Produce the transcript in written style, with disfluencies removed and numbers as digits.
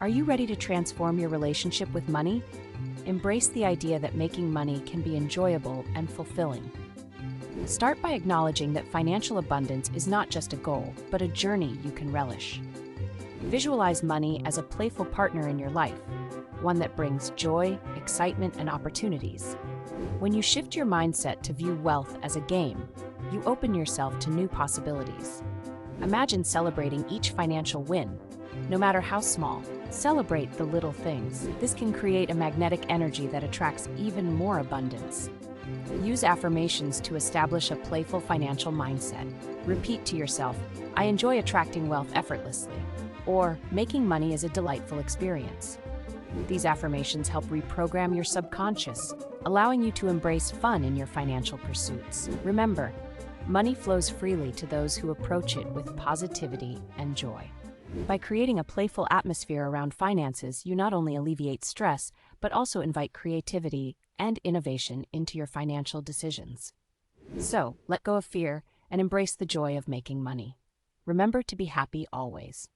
Are you ready to transform your relationship with money? Embrace the idea that making money can be enjoyable and fulfilling. Start by acknowledging that financial abundance is not just a goal, but a journey you can relish. Visualize money as a playful partner in your life, one that brings joy, excitement, and opportunities. When you shift your mindset to view wealth as a game, you open yourself to new possibilities. Imagine celebrating each financial win, no matter how small. Celebrate the little things. This can create a magnetic energy that attracts even more abundance. Use affirmations to establish a playful financial mindset. Repeat to yourself, "I enjoy attracting wealth effortlessly," or "Making money is a delightful experience." These affirmations help reprogram your subconscious, allowing you to embrace fun in your financial pursuits. Remember, money flows freely to those who approach it with positivity and joy. By creating a playful atmosphere around finances, you not only alleviate stress, but also invite creativity and innovation into your financial decisions. So, let go of fear and embrace the joy of making money. Remember to be happy always.